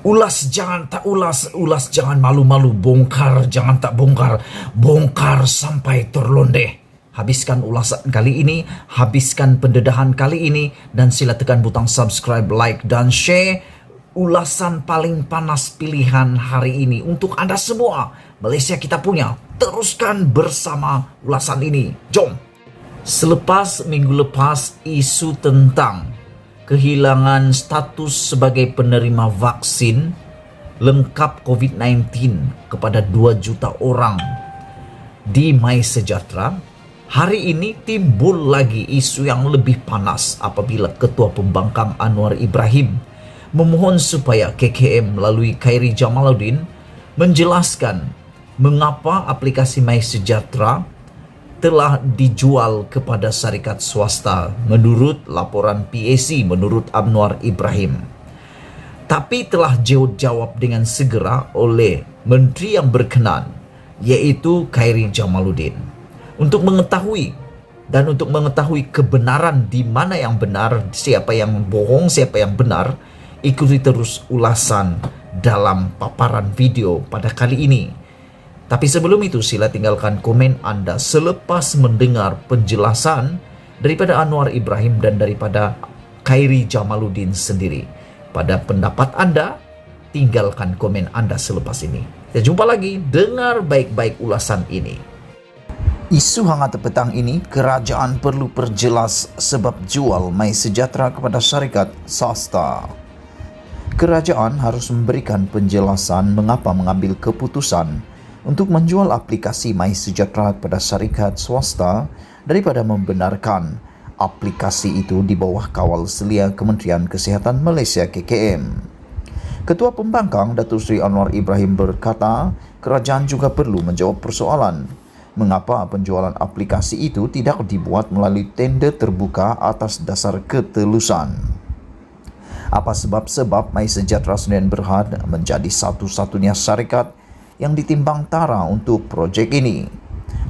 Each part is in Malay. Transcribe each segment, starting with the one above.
Ulas jangan tak ulas, ulas jangan malu-malu, bongkar jangan tak bongkar, bongkar sampai terlondeh. Habiskan ulasan kali ini, habiskan pendedahan kali ini, dan sila tekan butang subscribe, like, dan share ulasan paling panas pilihan hari ini untuk Anda semua. Malaysia kita punya, teruskan bersama ulasan ini. Jom! Selepas minggu lepas isu tentang kehilangan status sebagai penerima vaksin lengkap COVID-19 kepada 2 juta orang di MySejahtera, hari ini timbul lagi isu yang lebih panas apabila Ketua Pembangkang Anwar Ibrahim memohon supaya KKM melalui Khairi Jamaluddin menjelaskan mengapa aplikasi MySejahtera telah dijual kepada syarikat swasta menurut laporan PAC menurut Anwar Ibrahim. Tapi telah dijawab dengan segera oleh menteri yang berkenan, yaitu Khairi Jamaluddin. Untuk mengetahui kebenaran di mana yang benar, siapa yang bohong, siapa yang benar, ikuti terus ulasan dalam paparan video pada kali ini. Tapi sebelum itu, sila tinggalkan komen Anda selepas mendengar penjelasan daripada Anwar Ibrahim dan daripada Khairi Jamaluddin sendiri. Pada pendapat Anda, tinggalkan komen Anda selepas ini. Kita jumpa lagi, dengar baik-baik ulasan ini. Isu hangat petang ini, kerajaan perlu perjelas sebab jual MySejahtera kepada syarikat swasta. Kerajaan harus memberikan penjelasan mengapa mengambil keputusan untuk menjual aplikasi MySejahtera kepada syarikat swasta daripada membenarkan aplikasi itu di bawah kawal selia Kementerian Kesihatan Malaysia KKM. Ketua Pembangkang Datuk Seri Anwar Ibrahim berkata, kerajaan juga perlu menjawab persoalan mengapa penjualan aplikasi itu tidak dibuat melalui tender terbuka atas dasar ketelusan. Apa sebab-sebab MySejahtera Sdn Bhd menjadi satu-satunya syarikat yang ditimbang tara untuk projek ini?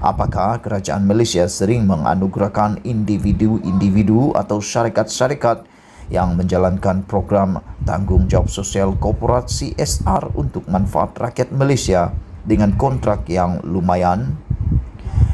Apakah kerajaan Malaysia sering menganugerahkan individu-individu atau syarikat-syarikat yang menjalankan program tanggungjawab sosial korporat CSR untuk manfaat rakyat Malaysia dengan kontrak yang lumayan?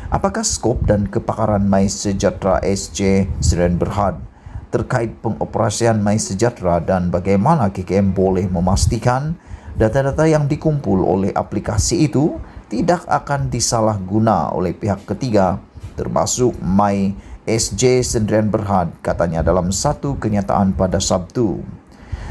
Apakah skop dan kepakaran MySejahtera SJ Sdn Bhd terkait pengoperasian MySejahtera dan bagaimana KKM boleh memastikan data-data yang dikumpul oleh aplikasi itu tidak akan disalahguna oleh pihak ketiga, termasuk MySJ Sdn Bhd, katanya dalam satu kenyataan pada Sabtu.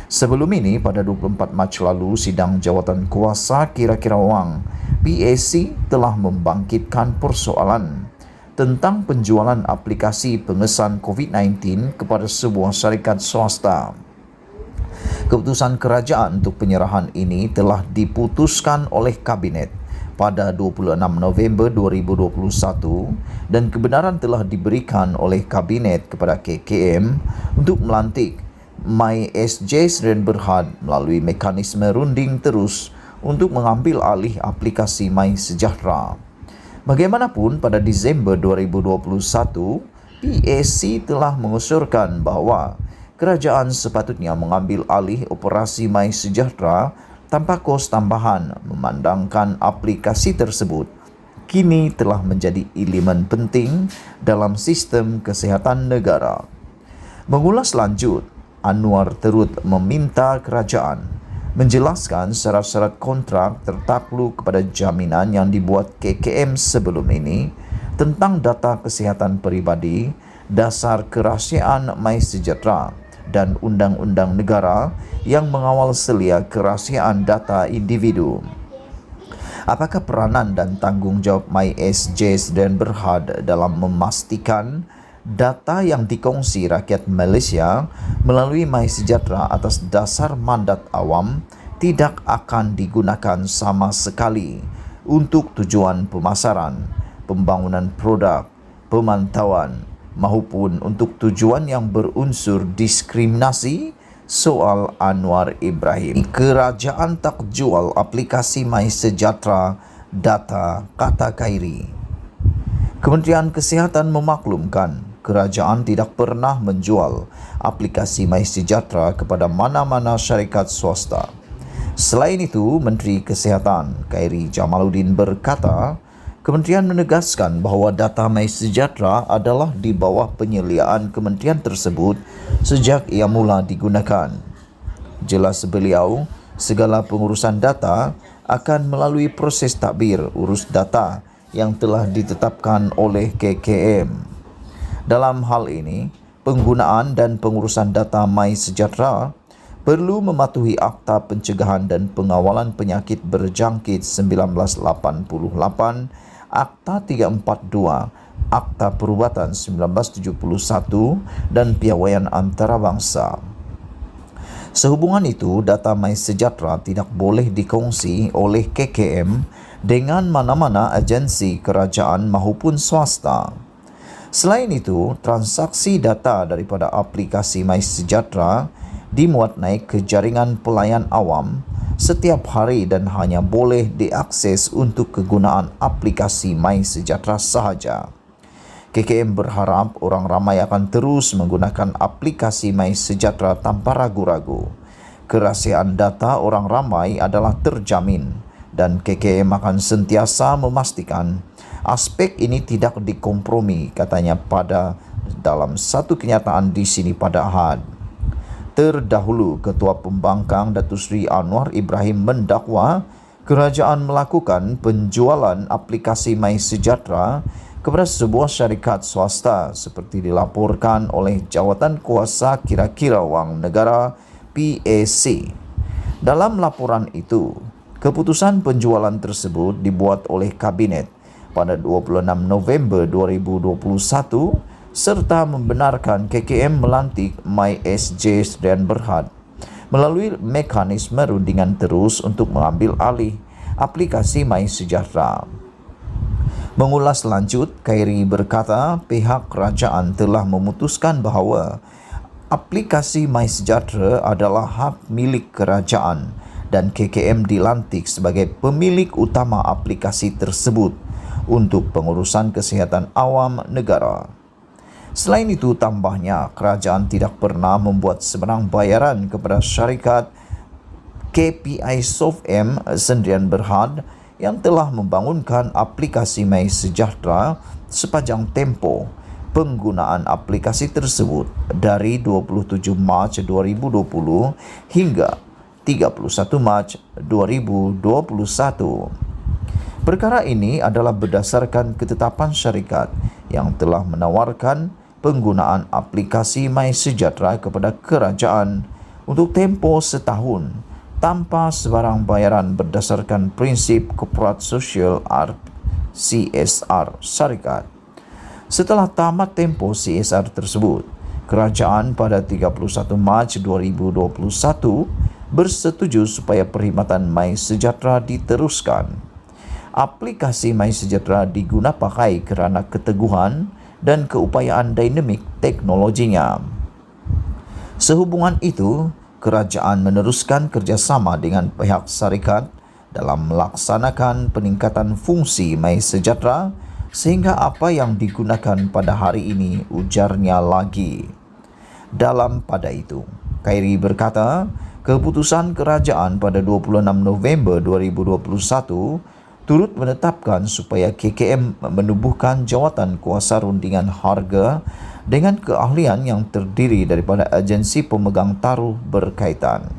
Sebelum ini, pada 24 Mac lalu, Sidang Jawatan Kuasa Kira-Kira Wang PAC telah membangkitkan persoalan tentang penjualan aplikasi pengesan COVID-19 kepada sebuah syarikat swasta. Keputusan kerajaan untuk penyerahan ini telah diputuskan oleh Kabinet pada 26 November 2021 dan kebenaran telah diberikan oleh Kabinet kepada KKM untuk melantik MySJ Sdn Bhd melalui mekanisme runding terus untuk mengambil alih aplikasi MySejahtera. Bagaimanapun, pada Disember 2021, PAC telah mengusurkan bahawa kerajaan sepatutnya mengambil alih operasi MySejahtera tanpa kos tambahan, memandangkan aplikasi tersebut kini telah menjadi elemen penting dalam sistem kesihatan negara. Mengulas lanjut, Anwar turut meminta kerajaan menjelaskan syarat-syarat kontrak tertakluk kepada jaminan yang dibuat KKM sebelum ini tentang data kesihatan peribadi, dasar kerahsiaan MySejahtera dan undang-undang negara yang mengawal selia kerahsiaan data individu. Apakah peranan dan tanggungjawab MySJ Sdn Bhd dalam memastikan data yang dikongsi rakyat Malaysia melalui MySejahtera atas dasar mandat awam tidak akan digunakan sama sekali untuk tujuan pemasaran, pembangunan produk, pemantauan maupun untuk tujuan yang berunsur diskriminasi? Soal Anwar Ibrahim. Kerajaan tak jual aplikasi MySejahtera data, kata Khairi. Kementerian Kesihatan memaklumkan kerajaan tidak pernah menjual aplikasi MySejahtera kepada mana-mana syarikat swasta. Selain itu, Menteri Kesihatan Khairy Jamaluddin berkata, Kementerian menegaskan bahawa data MySejahtera adalah di bawah penyeliaan kementerian tersebut sejak ia mula digunakan. Jelas beliau, segala pengurusan data akan melalui proses takbir urus data yang telah ditetapkan oleh KKM. Dalam hal ini, penggunaan dan pengurusan data MySejahtera perlu mematuhi Akta Pencegahan dan Pengawalan Penyakit Berjangkit 1988, Akta 342, Akta Perubatan 1971 dan Piawaian Antarabangsa. Sehubungan itu, data MySejahtera tidak boleh dikongsi oleh KKM dengan mana-mana agensi kerajaan maupun swasta. Selain itu, transaksi data daripada aplikasi MySejahtera dimuat naik ke jaringan pelayan awam setiap hari dan hanya boleh diakses untuk kegunaan aplikasi MySejahtera sahaja. KKM berharap orang ramai akan terus menggunakan aplikasi MySejahtera tanpa ragu-ragu. Kerahasiaan data orang ramai adalah terjamin dan KKM akan sentiasa memastikan aspek ini tidak dikompromi, katanya pada dalam satu kenyataan di sini pada Ahad. Terdahulu, Ketua Pembangkang Datuk Seri Anwar Ibrahim mendakwa kerajaan melakukan penjualan aplikasi MySejahtera kepada sebuah syarikat swasta seperti dilaporkan oleh Jawatan Kuasa Kira-kira Wang Negara PAC. Dalam laporan itu, keputusan penjualan tersebut dibuat oleh Kabinet pada 26 November 2021 serta membenarkan KKM melantik MySJ Sdn Berhad melalui mekanisme rundingan terus untuk mengambil alih aplikasi MySejahtera. Mengulas lanjut, Khairy berkata pihak kerajaan telah memutuskan bahawa aplikasi MySejahtera adalah hak milik kerajaan dan KKM dilantik sebagai pemilik utama aplikasi tersebut untuk pengurusan kesihatan awam negara. Selain itu, tambahnya, kerajaan tidak pernah membuat sebarang bayaran kepada syarikat KPI SOFM Sdn Berhad yang telah membangunkan aplikasi MySejahtera sepanjang tempoh penggunaan aplikasi tersebut dari 27 Mac 2020 hingga 31 Mac 2021. Perkara ini adalah berdasarkan ketetapan syarikat yang telah menawarkan penggunaan aplikasi MySejahtera kepada kerajaan untuk tempoh setahun tanpa sebarang bayaran berdasarkan prinsip Corporate Social CSR syarikat. Setelah tamat tempoh CSR tersebut, kerajaan pada 31 Mac 2021 bersetuju supaya perkhidmatan MySejahtera diteruskan. Aplikasi MySejahtera diguna pakai kerana keteguhan dan keupayaan dinamik teknologinya. Sehubungan itu, kerajaan meneruskan kerjasama dengan pihak syarikat dalam melaksanakan peningkatan fungsi MySejahtera sehingga apa yang digunakan pada hari ini, ujarnya lagi. Dalam pada itu, Khairy berkata, keputusan kerajaan pada 26 November 2021 turut menetapkan supaya KKM menubuhkan jawatan kuasa rundingan harga dengan keahlian yang terdiri daripada agensi pemegang taruh berkaitan.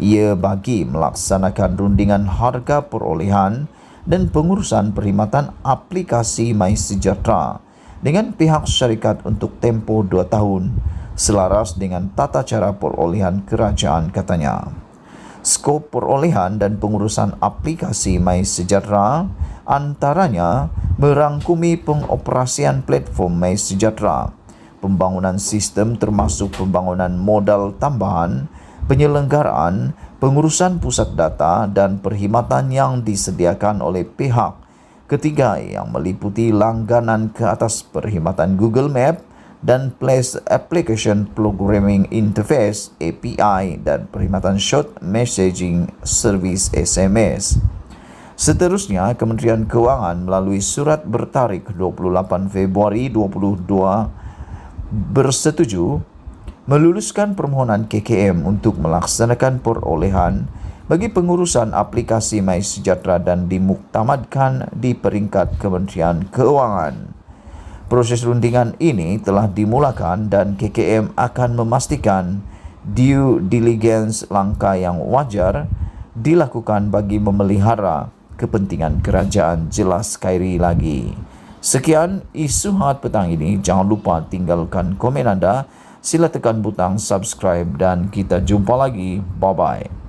Ia bagi melaksanakan rundingan harga perolehan dan pengurusan perkhidmatan aplikasi MySejahtera dengan pihak syarikat untuk tempoh 2 tahun selaras dengan tata cara perolehan kerajaan, katanya. Skop perolehan dan pengurusan aplikasi MySejahtera antaranya merangkumi pengoperasian platform MySejahtera, pembangunan sistem termasuk pembangunan modal tambahan, penyelenggaraan, pengurusan pusat data dan perkhidmatan yang disediakan oleh pihak ketiga yang meliputi langganan ke atas perkhidmatan Google Map dan Place Application Programming Interface API dan perkhidmatan Short Messaging Service SMS. Seterusnya, Kementerian Kewangan melalui surat bertarikh 28 Februari 2022 bersetuju meluluskan permohonan KKM untuk melaksanakan perolehan bagi pengurusan aplikasi MySejahtera dan dimuktamadkan di peringkat Kementerian Keuangan. Proses rundingan ini telah dimulakan dan KKM akan memastikan due diligence langkah yang wajar dilakukan bagi memelihara kepentingan kerajaan. Jelas sekali lagi. Sekian isu hangat petang ini. Jangan lupa tinggalkan komen anda. Sila tekan butang subscribe dan kita jumpa lagi. Bye-bye.